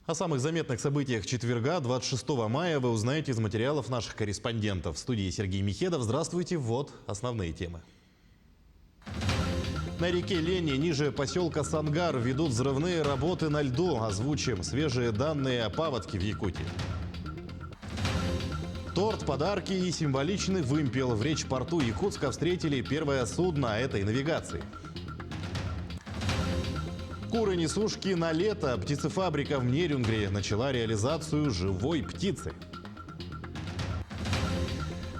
О самых заметных событиях четверга, 26 мая, вы узнаете из материалов наших корреспондентов. В студии Сергей Михедов. Здравствуйте. Вот основные темы. На реке Лени, ниже поселка Сангар, ведут взрывные работы на льду. Озвучим свежие данные о паводке в Якутии. Торт, подарки и символичный вымпел. В речпорту Якутска встретили первое судно этой навигации. Куры-несушки на лето. Птицефабрика в Нерюнгре начала реализацию живой птицы.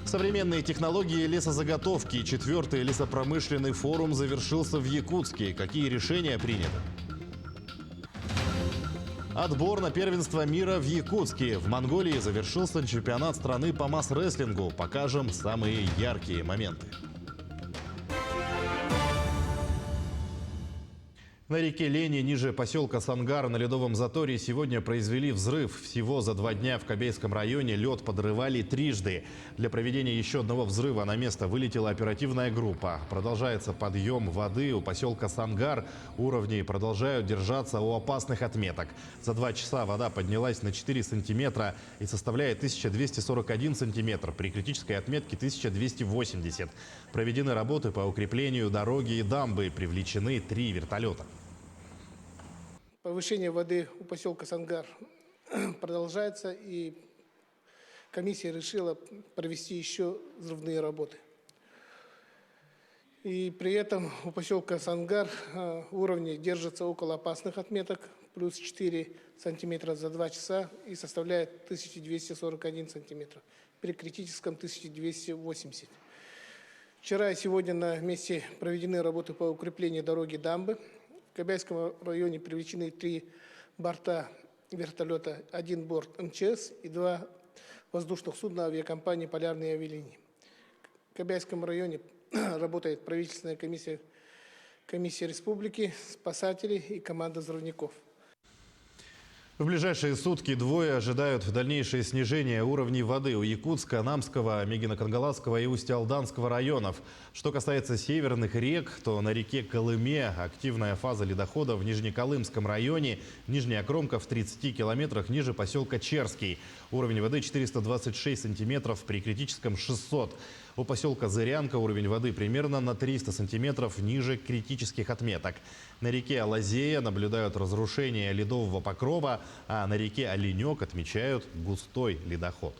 Современные технологии лесозаготовки. 4-й лесопромышленный форум завершился в Якутске. Какие решения приняты? Отбор на первенство мира в Якутске. В Монголии завершился чемпионат страны по масс-рестлингу. Покажем самые яркие моменты. На реке Лени, ниже поселка Сангар, на ледовом заторе сегодня произвели взрыв. Всего за 2 дня в Кобейском районе лед подрывали трижды. Для проведения еще одного взрыва на место вылетела оперативная группа. Продолжается подъем воды у поселка Сангар. Уровни продолжают держаться у опасных отметок. За 2 часа вода поднялась на 4 сантиметра и составляет 1241 сантиметр. При критической отметке 1280. Проведены работы по укреплению дороги и дамбы. Привлечены 3 вертолета. Повышение воды у поселка Сангар продолжается, и комиссия решила провести еще взрывные работы. И при этом у поселка Сангар уровни держатся около опасных отметок, плюс 4 сантиметра за 2 часа и составляет 1241 сантиметр, при критическом 1280. Вчера и сегодня на месте проведены работы по укреплению дороги дамбы. В Кобейском районе привлечены 3 борта вертолета, 1 борт МЧС и 2 воздушных судна авиакомпании «Полярные авиалинии». В Кобейском районе работает правительственная комиссия республики, спасатели и команда взрывников. В ближайшие сутки двое ожидают дальнейшее снижение уровней воды у Якутска, Намского, Мегино-Кангаласского и Усть-Алданского районов. Что касается северных рек, то на реке Колыме активная фаза ледохода в Нижнеколымском районе, нижняя кромка в 30 километрах ниже поселка Черский. Уровень воды 426 сантиметров, при критическом 600. У поселка Зырянка уровень воды примерно на 300 сантиметров ниже критических отметок. На реке Алазея наблюдают разрушение ледового покрова, а на реке Оленек отмечают густой ледоход.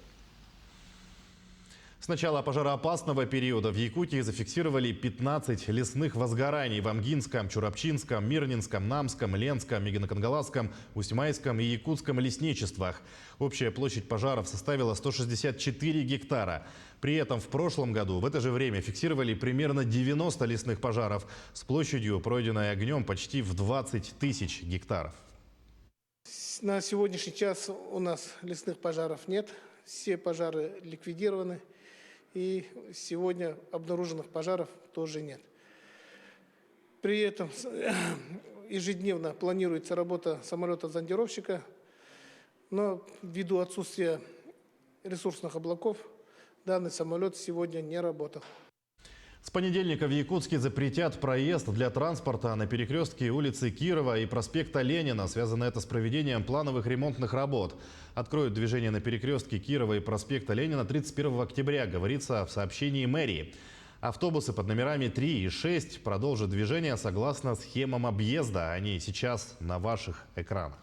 С начала пожароопасного периода в Якутии зафиксировали 15 лесных возгораний в Амгинском, Чурапчинском, Мирнинском, Намском, Ленском, Мегино-Кангаласском, Усть-Майском и Якутском лесничествах. Общая площадь пожаров составила 164 гектара. При этом в прошлом году в это же время фиксировали примерно 90 лесных пожаров с площадью, пройденной огнем, почти в 20 тысяч гектаров. На сегодняшний час у нас лесных пожаров нет. Все пожары ликвидированы. И сегодня обнаруженных пожаров тоже нет. При этом ежедневно планируется работа самолета-зондировщика, но ввиду отсутствия ресурсных облаков данный самолет сегодня не работал. С понедельника в Якутске запретят проезд для транспорта на перекрестке улицы Кирова и проспекта Ленина. Связано это с проведением плановых ремонтных работ. Откроют движение на перекрестке Кирова и проспекта Ленина 31 октября, говорится в сообщении мэрии. Автобусы под номерами 3 и 6 продолжат движение согласно схемам объезда. Они сейчас на ваших экранах.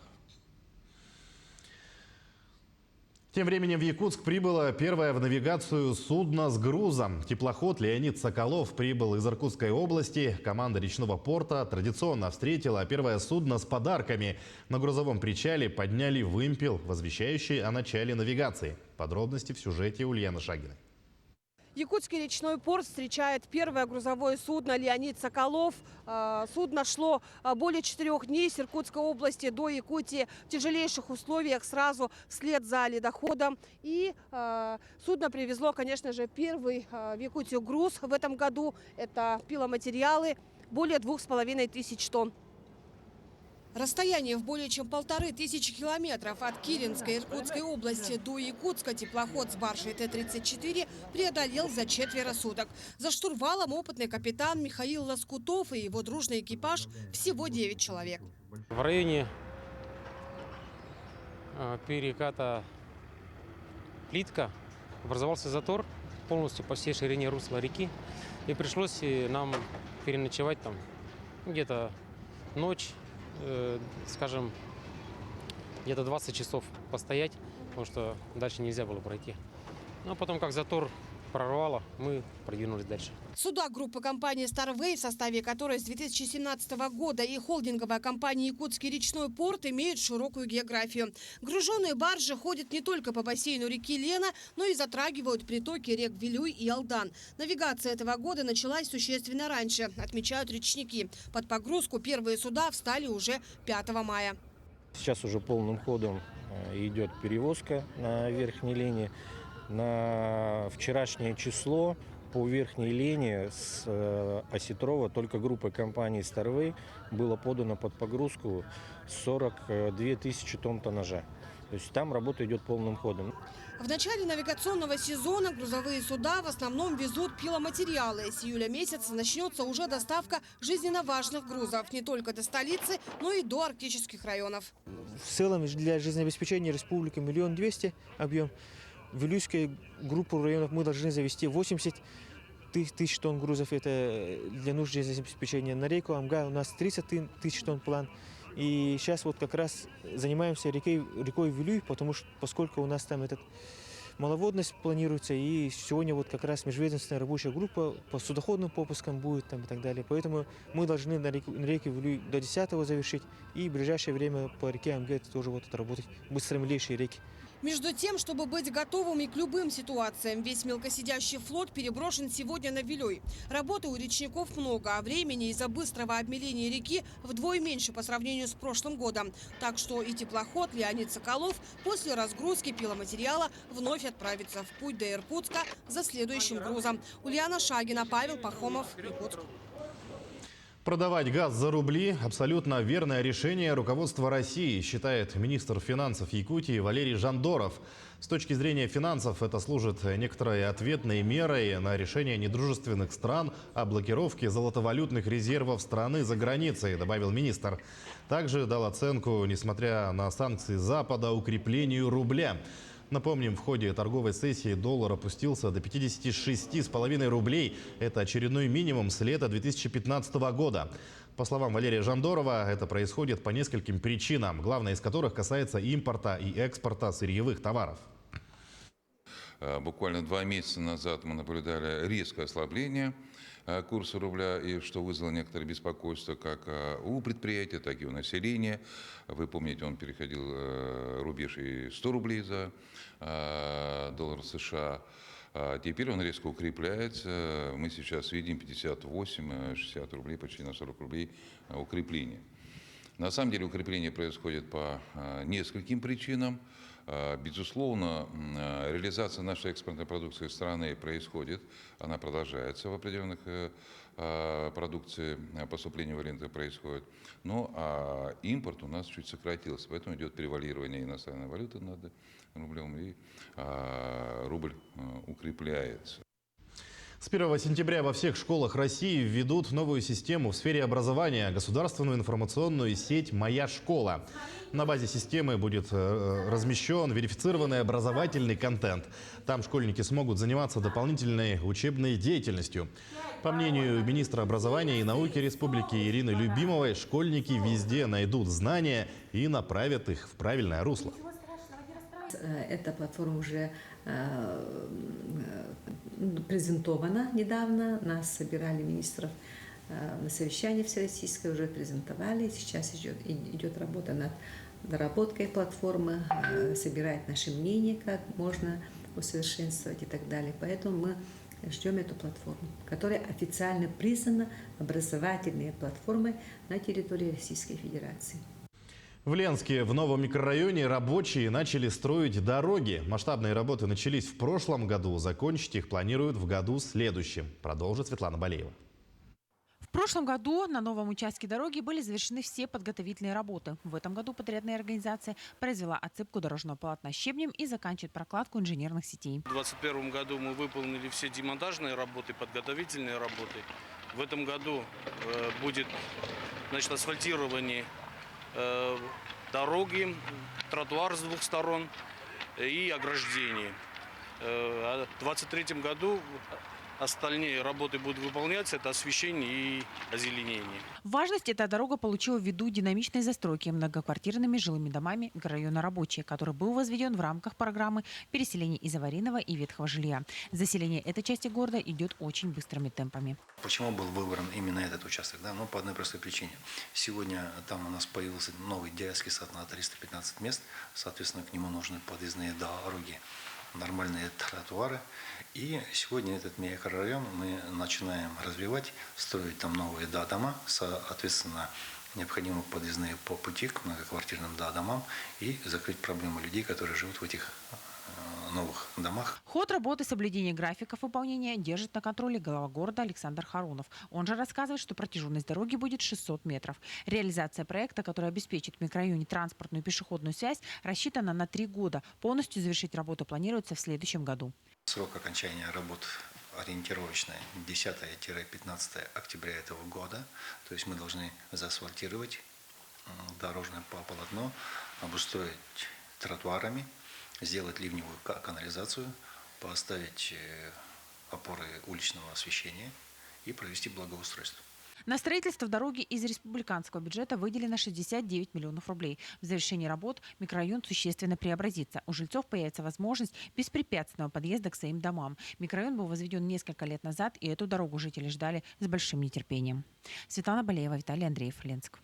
Тем временем в Якутск прибыло первое в навигацию судно с грузом. Теплоход «Леонид Соколов» прибыл из Иркутской области. Команда речного порта традиционно встретила первое судно с подарками. На грузовом причале подняли вымпел, возвещающий о начале навигации. Подробности в сюжете Ульяны Шагиной. Якутский речной порт встречает первое грузовое судно «Леонид Соколов». Судно шло более 4 дней с Иркутской области до Якутии в тяжелейших условиях, сразу вслед за ледоходом. И судно привезло, конечно же, первый в Якутию груз в этом году. Это пиломатериалы, более 2500 тонн. Расстояние в более чем 1500 километров от Киренской Иркутской области до Якутска теплоход с баржей Т-34 преодолел за 4 суток. За штурвалом опытный капитан Михаил Лоскутов и его дружный экипаж всего 9 человек. В районе переката плитка, образовался затор полностью по всей ширине русла реки. И пришлось нам переночевать там где-то ночь, скажем, где-то 20 часов постоять, потому что дальше нельзя было пройти. Ну а потом, как затор прорвало, мы продвинулись дальше. Судак группы компании «Старвей», в составе которой с 2017 года и холдинговая компания «Якутский речной порт» имеют широкую географию. Груженные баржи ходят не только по бассейну реки Лена, но и затрагивают притоки рек Вилюй и Алдан. Навигация этого года началась существенно раньше, отмечают речники. Под погрузку первые суда встали уже 5 мая. Сейчас уже полным ходом идет перевозка на верхней линии. На вчерашнее число по верхней линии с Осетрова только группой компании «Старвей» было подано под погрузку 42 тысячи тонн тоннажа. То есть там работа идет полным ходом. В начале навигационного сезона грузовые суда в основном везут пиломатериалы. С июля месяца начнется уже доставка жизненно важных грузов не только до столицы, но и до арктических районов. В целом для жизнеобеспечения республики 1 200 000 объем. В Вилюйскую группу районов мы должны завести 80 тысяч тонн грузов. Это для нужд жизнеобеспечения. На реку Амга у нас 30 тысяч тонн план. И сейчас вот как раз занимаемся рекой Вилюй, поскольку у нас там маловодность планируется. И сегодня вот как раз межведомственная рабочая группа по судоходным попускам будет там и так далее. Поэтому мы должны на реке Вилюй до 10-го завершить. И в ближайшее время по реке Амга тоже вот отработать быстро милейшие реки. Между тем, чтобы быть готовыми к любым ситуациям, весь мелкосидящий флот переброшен сегодня на Вилюй. Работы у речников много, а времени из-за быстрого обмеления реки вдвое меньше по сравнению с прошлым годом. Так что и теплоход Леонид Соколов после разгрузки пиломатериала вновь отправится в путь до Иркутска за следующим грузом. Ульяна Шагина, Павел Пахомов, Иркутск. Продавать газ за рубли – абсолютно верное решение руководства России, считает министр финансов Якутии Валерий Жандоров. С точки зрения финансов это служит некоторой ответной мерой на решение недружественных стран о блокировке золотовалютных резервов страны за границей, добавил министр. Также дал оценку, несмотря на санкции Запада, укреплению рубля. Напомним, в ходе торговой сессии доллар опустился до 56,5 рублей. Это очередной минимум с лета 2015 года. По словам Валерия Жандорова, это происходит по нескольким причинам, главная из которых касается импорта и экспорта сырьевых товаров. Буквально 2 месяца назад мы наблюдали резкое ослабление курса рубля, и что вызвало некоторое беспокойство как у предприятий, так и у населения. Вы помните, он переходил рубеж и 100 рублей за доллар США. Теперь он резко укрепляется. Мы сейчас видим 58-60 рублей, почти на 40 рублей укрепление. На самом деле укрепление происходит по нескольким причинам. Безусловно, реализация нашей экспортной продукции страны происходит, она продолжается в определенных продукции, поступление в рынок происходит. Но импорт у нас чуть сократился, поэтому идет превалирование иностранной валюты над рублем, и рубль укрепляется. С 1 сентября во всех школах России введут новую систему в сфере образования – государственную информационную сеть «Моя школа». На базе системы будет размещен верифицированный образовательный контент. Там школьники смогут заниматься дополнительной учебной деятельностью. По мнению министра образования и науки республики Ирины Любимовой, школьники везде найдут знания и направят их в правильное русло. Эта платформа уже презентована недавно. Нас собирали министров на совещании всероссийское, уже презентовали. Сейчас идет работа над доработкой платформы, собирает наше мнение, как можно усовершенствовать и так далее. Поэтому мы ждем эту платформу, которая официально признана образовательной платформой на территории Российской Федерации. В Ленске, в новом микрорайоне, рабочие начали строить дороги. Масштабные работы начались в прошлом году. Закончить их планируют в году следующем. Продолжит Светлана Балеева. В прошлом году на новом участке дороги были завершены все подготовительные работы. В этом году подрядная организация произвела отсыпку дорожного полотна щебнем и заканчивает прокладку инженерных сетей. В 2021 году мы выполнили все демонтажные работы, подготовительные работы. В этом году будет асфальтирование дороги, тротуар с двух сторон и ограждение. В 2023 году остальные работы будут выполняться, это освещение и озеленение. Важность эта дорога получила ввиду динамичной застройки многоквартирными жилыми домами микрорайона Рабочие, который был возведен в рамках программы переселения из аварийного и ветхого жилья. Заселение этой части города идет очень быстрыми темпами. Почему был выбран именно этот участок? Да? Ну, по одной простой причине. Сегодня там у нас появился новый детский сад на 315 мест, соответственно, к нему нужны подъездные дороги, нормальные тротуары. И сегодня этот микрорайон мы начинаем развивать, строить там новые дома, соответственно, необходимы подъездные по пути к многоквартирным домам и закрыть проблему людей, которые живут в этих новых домах. Ход работы соблюдения графиков выполнения держит на контроле глава города Александр Харунов. Он же рассказывает, что протяженность дороги будет 600 метров. Реализация проекта, который обеспечит в микрорайоне транспортную и пешеходную связь, рассчитана на 3 года. Полностью завершить работу планируется в следующем году. Срок окончания работ ориентировочно 10-15 октября этого года. То есть мы должны заасфальтировать дорожное полотно, обустроить тротуарами, сделать ливневую канализацию, поставить опоры уличного освещения и провести благоустройство. На строительство дороги из республиканского бюджета выделено 69 миллионов рублей. В завершении работ микрорайон существенно преобразится. У жильцов появится возможность беспрепятственного подъезда к своим домам. Микрорайон был возведен несколько лет назад, и эту дорогу жители ждали с большим нетерпением. Светлана Балеева, Виталий Андреев, Ленск.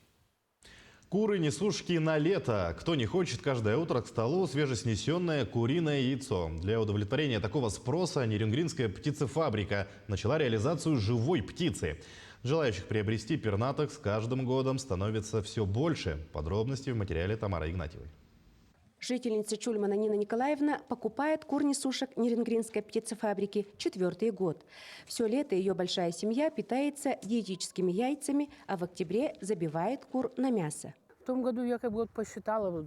Куры несушки на лето. Кто не хочет каждое утро к столу свежеснесенное куриное яйцо. Для удовлетворения такого спроса Нерюнгринская птицефабрика начала реализацию живой птицы. Желающих приобрести пернатых с каждым годом становится все больше. Подробности в материале Тамары Игнатьевой. Жительница Чульмана Нина Николаевна покупает кур-несушек Нерюнгринской птицефабрики 4-й год. Все лето ее большая семья питается диетическими яйцами, а в октябре забивает кур на мясо. В том году я как бы вот посчитала,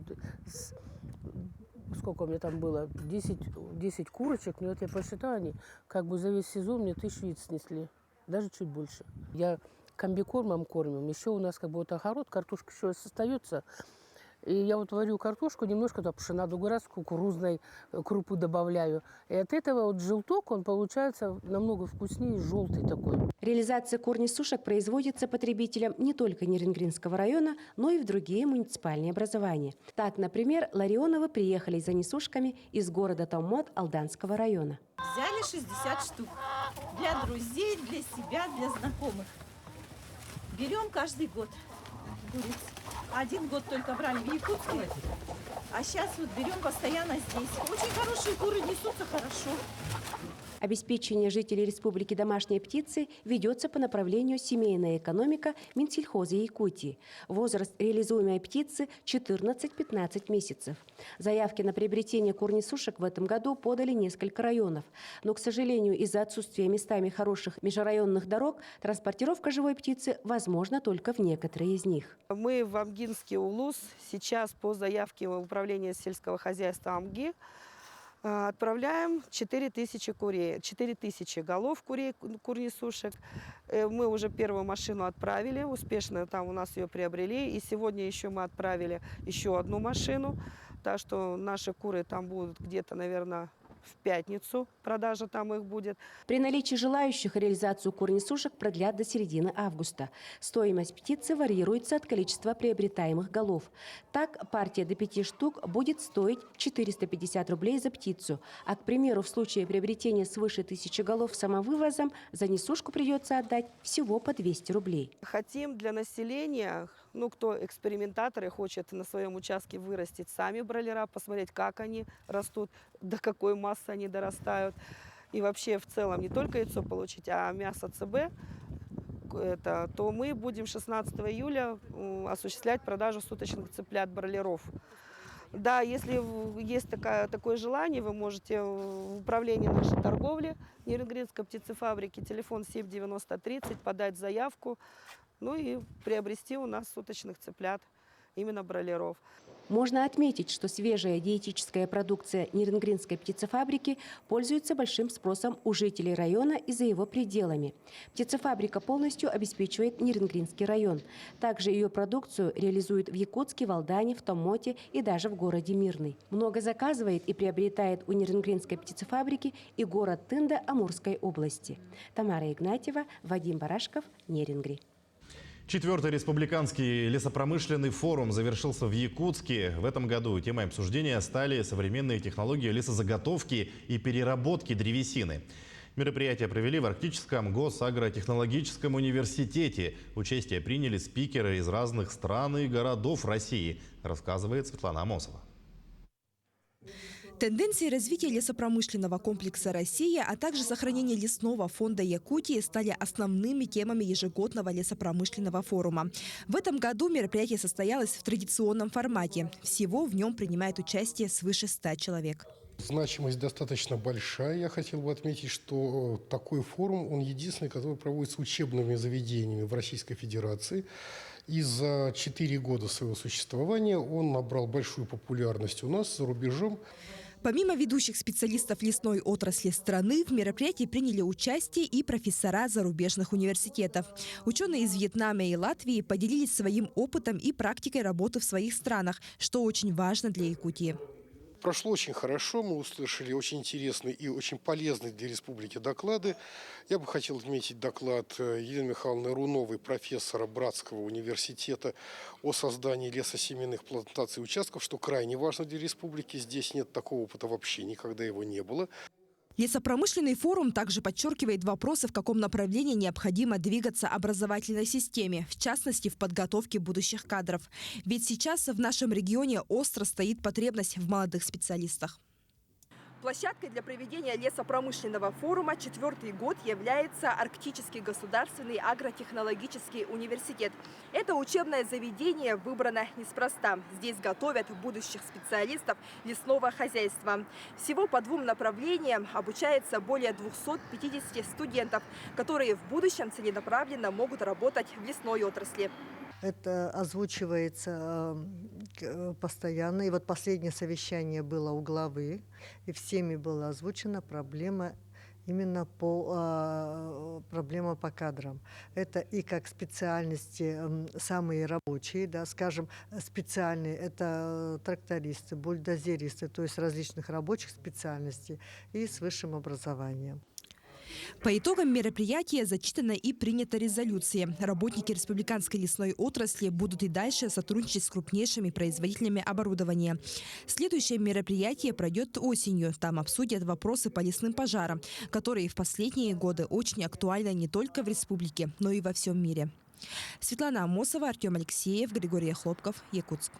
сколько у меня там было, 10 курочек, но вот я посчитала, они как бы за весь сезон мне 1000 яиц снесли, даже чуть больше. Я комбикормом кормим, еще у нас как бы вот огород, картошка еще остается. И я вот варю картошку, немножко туда пшенадуграз, кукурузной крупу добавляю. И от этого вот желток, он получается намного вкуснее, желтый такой. Реализация кур-несушек производится потребителям не только Нерюнгринского района, но и в другие муниципальные образования. Так, например, Ларионовы приехали за несушками из города Томмот Алданского района. Взяли 60 штук для друзей, для себя, для знакомых. Берем каждый год куриц. 1 год только брали в Якутске, а сейчас вот берем постоянно здесь. Очень хорошие куры, несутся хорошо. Обеспечение жителей республики домашней птицей ведется по направлению семейная экономика Минсельхоза Якутии. Возраст реализуемой птицы 14-15 месяцев. Заявки на приобретение кур-несушек в этом году подали несколько районов. Но, к сожалению, из-за отсутствия местами хороших межрайонных дорог транспортировка живой птицы возможна только в некоторые из них. Мы в Амгинский УЛУС сейчас по заявке Управления сельского хозяйства Амги отправляем 4000 курей, 4000 голов курей, кур-несушек. Мы уже первую машину отправили, успешно там у нас ее приобрели. И сегодня еще мы отправили еще одну машину. Так что наши куры там будут где-то, наверное, в пятницу продажа там их будет. При наличии желающих реализацию кур-несушек продлят до середины августа. Стоимость птицы варьируется от количества приобретаемых голов. Так, партия до 5 штук будет стоить 450 рублей за птицу. А, к примеру, в случае приобретения свыше 1000 голов самовывозом за несушку придется отдать всего по 200 рублей. Хотим для населения, кто экспериментаторы, хочет на своем участке вырастить сами бройлера, посмотреть, как они растут, до какой массы они дорастают. И вообще в целом не только яйцо получить, а мясо ЦБ, то мы будем 16 июля осуществлять продажу суточных цыплят-бройлеров. Да, если есть такое желание, вы можете в управлении нашей торговли Нерюнгринской птицефабрики, телефон 79030, подать заявку, и приобрести у нас суточных цыплят, именно бройлеров. Можно отметить, что свежая диетическая продукция Нерюнгринской птицефабрики пользуется большим спросом у жителей района и за его пределами. Птицефабрика полностью обеспечивает Нерюнгринский район. Также ее продукцию реализуют в Якутске, в Алдане, в Томоте и даже в городе Мирный. Много заказывает и приобретает у Нерюнгринской птицефабрики и город Тында Амурской области. Тамара Игнатьева, Вадим Барашков, Нерюнгри. 4-й республиканский лесопромышленный форум завершился в Якутске. В этом году темой обсуждения стали современные технологии лесозаготовки и переработки древесины. Мероприятие провели в Арктическом госагротехнологическом университете. Участие приняли спикеры из разных стран и городов России, рассказывает Светлана Амосова. Тенденции развития лесопромышленного комплекса России, а также сохранение лесного фонда Якутии стали основными темами ежегодного лесопромышленного форума. В этом году мероприятие состоялось в традиционном формате. Всего в нем принимает участие свыше 100 человек. Значимость достаточно большая. Я хотел бы отметить, что такой форум, он единственный, который проводится учебными заведениями в Российской Федерации. И за 4 года своего существования он набрал большую популярность у нас за рубежом. Помимо ведущих специалистов лесной отрасли страны, в мероприятии приняли участие и профессора зарубежных университетов. Ученые из Вьетнама и Латвии поделились своим опытом и практикой работы в своих странах, что очень важно для Якутии. Прошло очень хорошо, мы услышали очень интересные и очень полезные для республики доклады. Я бы хотел отметить доклад Елены Михайловны Руновой, профессора Братского университета, о создании лесосеменных плантаций и участков, что крайне важно для республики. Здесь нет такого опыта вообще, никогда его не было. Лесопромышленный форум также подчеркивает вопросы, в каком направлении необходимо двигаться образовательной системе, в частности, в подготовке будущих кадров. Ведь сейчас в нашем регионе остро стоит потребность в молодых специалистах. Площадкой для проведения лесопромышленного форума 4-й год является Арктический государственный агротехнологический университет. Это учебное заведение выбрано неспроста. Здесь готовят будущих специалистов лесного хозяйства. Всего по 2 направлениям обучается более 250 студентов, которые в будущем целенаправленно могут работать в лесной отрасли. Это озвучивается постоянно. И вот последнее совещание было у главы, и всеми была озвучена проблема именно проблема по кадрам. Это и как специальности самые рабочие, да, скажем, специальные, это трактористы, бульдозеристы, то есть различных рабочих специальностей и с высшим образованием. По итогам мероприятия зачитана и принята резолюция. Работники республиканской лесной отрасли будут и дальше сотрудничать с крупнейшими производителями оборудования. Следующее мероприятие пройдет осенью. Там обсудят вопросы по лесным пожарам, которые в последние годы очень актуальны не только в республике, но и во всем мире. Светлана Амосова, Артем Алексеев, Григорий Хлопков, Якутск.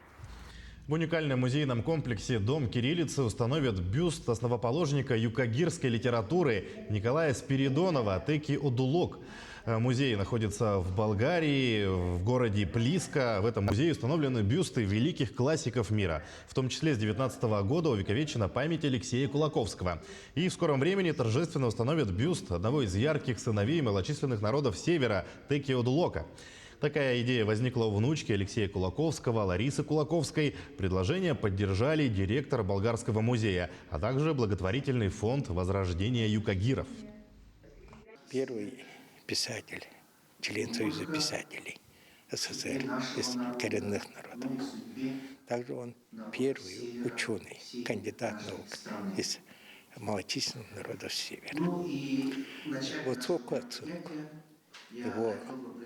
В уникальном музейном комплексе «Дом кириллицы» установят бюст основоположника юкагирской литературы Николая Спиридонова Теки Одулок. Музей находится в Болгарии, в городе Плиска. В этом музее установлены бюсты великих классиков мира. В том числе с 19 года увековечена память Алексея Кулаковского. И в скором времени торжественно установят бюст одного из ярких сыновей малочисленных народов Севера Теки Одулока. Такая идея возникла у внучки Алексея Кулаковского, Ларисы Кулаковской. Предложение поддержали директор Болгарского музея, а также благотворительный фонд возрождения юкагиров. Первый писатель, член Союза писателей СССР из коренных народов. Также он первый ученый, кандидат наук из малочисленных народов Севера. Вот сколько отсылок. Его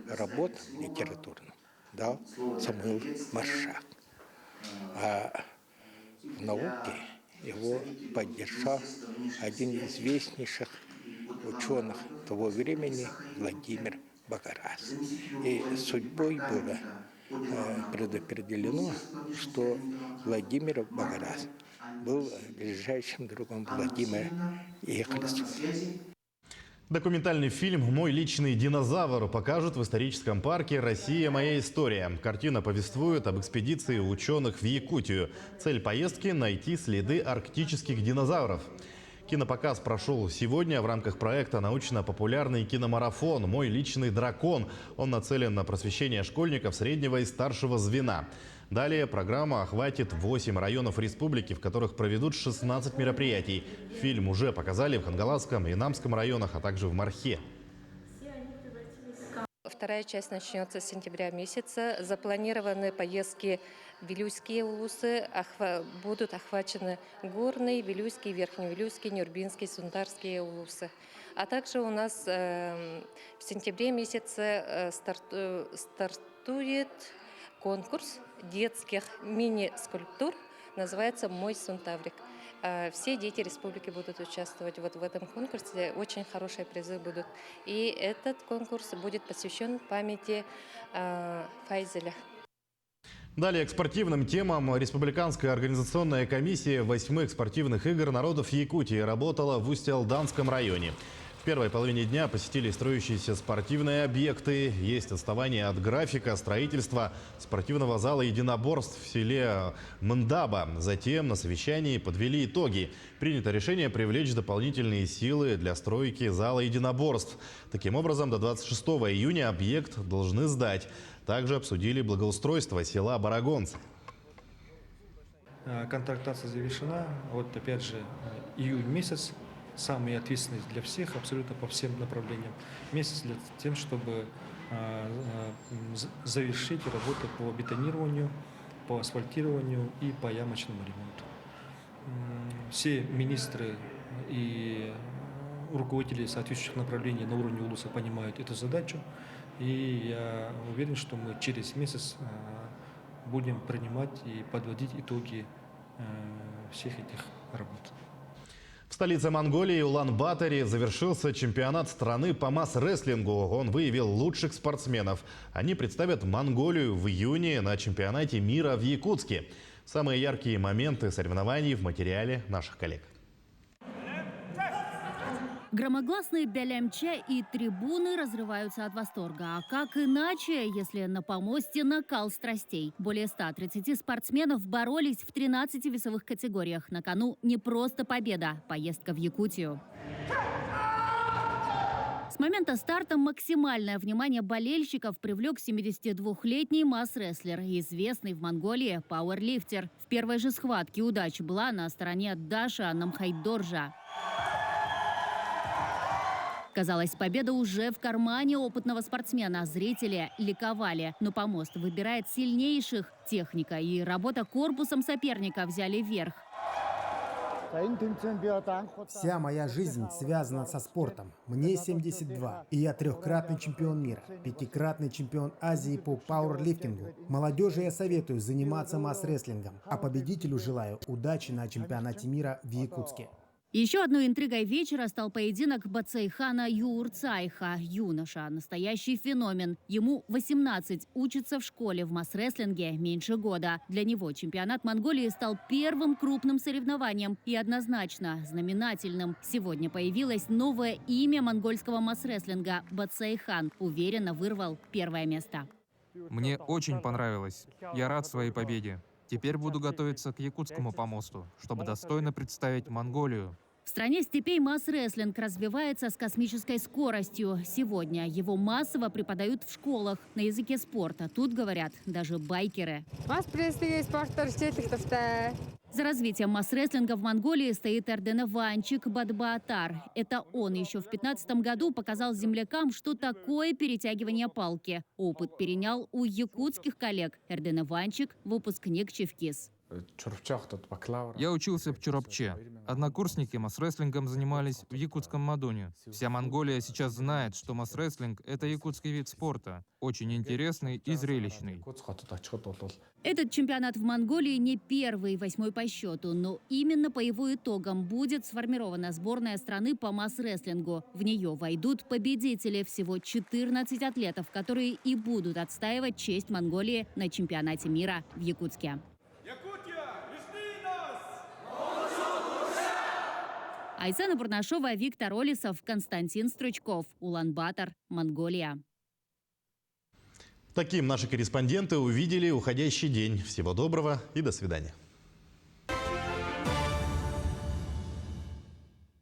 работ литературных дал Самуил Маршак. А в науке его поддержал один из известнейших ученых того времени Владимир Багарас. И судьбой было предопределено, что Владимир Багарас был ближайшим другом Владимира Эхлесова. Документальный фильм «Мой личный динозавр» покажут в историческом парке «Россия. Моя история». Картина повествует об экспедиции ученых в Якутию. Цель поездки – найти следы арктических динозавров. Кинопоказ прошел сегодня в рамках проекта «Научно-популярный киномарафон. Мой личный дракон». Он нацелен на просвещение школьников среднего и старшего звена. Далее программа охватит 8 районов республики, в которых проведут 16 мероприятий. Фильм уже показали в Хангаласском и Намском районах, а также в Мархе. Вторая часть начнется с сентября месяца. Запланированы поездки в Вилюйские улусы. Будут охвачены Горный, Вилюйский, Верхневилюйский, Нюрбинский, Сундарские улусы. А также у нас в сентябре месяце стартует конкурс детских мини-скульптур. Называется «Мой Сунтаврик». Все дети республики будут участвовать в этом конкурсе. Очень хорошие призы будут. И этот конкурс будет посвящен памяти Файзеля. Далее к спортивным темам. Республиканская организационная комиссия 8-х спортивных игр народов Якутии работала в Усть-Алданском районе. В первой половине дня посетили строящиеся спортивные объекты. Есть отставание от графика строительства спортивного зала единоборств в селе Мындаба. Затем на совещании подвели итоги. Принято решение привлечь дополнительные силы для стройки зала единоборств. Таким образом, до 26 июня объект должны сдать. Также обсудили благоустройство села Барагонцы. Контрактация завершена. Вот опять же июнь месяц. Самый ответственный для всех, абсолютно по всем направлениям. Месяц для тем, чтобы завершить работы по бетонированию, по асфальтированию и по ямочному ремонту. Все министры и руководители соответствующих направлений на уровне улуса понимают эту задачу. И я уверен, что мы через месяц будем принимать и подводить итоги всех этих работ. В столице Монголии Улан-Баторе завершился чемпионат страны по масс-рестлингу. Он выявил лучших спортсменов. Они представят Монголию в июне на чемпионате мира в Якутске. Самые яркие моменты соревнований в материале наших коллег. Громогласные бялямча и трибуны разрываются от восторга. А как иначе, если на помосте накал страстей? Более 130 спортсменов боролись в 13 весовых категориях. На кону не просто победа, поездка в Якутию. С момента старта максимальное внимание болельщиков привлек 72-летний масс-рестлер, известный в Монголии пауэрлифтер. В первой же схватке удача была на стороне Даша Намхайдоржа. Казалось, победа уже в кармане опытного спортсмена. Зрители ликовали. Но помост выбирает сильнейших. Техника и работа корпусом соперника взяли верх. Вся моя жизнь связана со спортом. Мне 72, и я трехкратный чемпион мира, 5-кратный чемпион Азии по пауэрлифтингу. Молодежи я советую заниматься масс-рестлингом, а победителю желаю удачи на чемпионате мира в Якутске. Еще одной интригой вечера стал поединок Бацайхана Юурцайха. Юноша – настоящий феномен. Ему 18, учится в школе в масс-рестлинге меньше года. Для него чемпионат Монголии стал первым крупным соревнованием и однозначно знаменательным. Сегодня появилось новое имя монгольского масс-рестлинга – Бацайхан. Уверенно вырвал первое место. Мне очень понравилось. Я рад своей победе. Теперь буду готовиться к якутскому помосту, чтобы достойно представить Монголию. В стране степей масс-рестлинг развивается с космической скоростью. Сегодня его массово преподают в школах на языке спорта. Тут говорят даже байкеры. За развитием масс-рестлинга в Монголии стоит Эрдене Ванчик Бадбаатар. Это он еще в 2015 году показал землякам, что такое перетягивание палки. Опыт перенял у якутских коллег. Эрдене Ванчик – выпускник Чевкис. Я учился в Чоропче. Однокурсники масс-рестлингом занимались в якутском Мадуне. Вся Монголия сейчас знает, что масс-рестлинг – это якутский вид спорта. Очень интересный и зрелищный. Этот чемпионат в Монголии не первый, 8-й по счету, но именно по его итогам будет сформирована сборная страны по масс-рестлингу. В нее войдут победители, всего 14 атлетов, которые и будут отстаивать честь Монголии на чемпионате мира в Якутске. Айсана Бурнашова, Виктор Олисов, Константин Стручков. Улан-Батор, Монголия. Таким наши корреспонденты увидели уходящий день. Всего доброго и до свидания.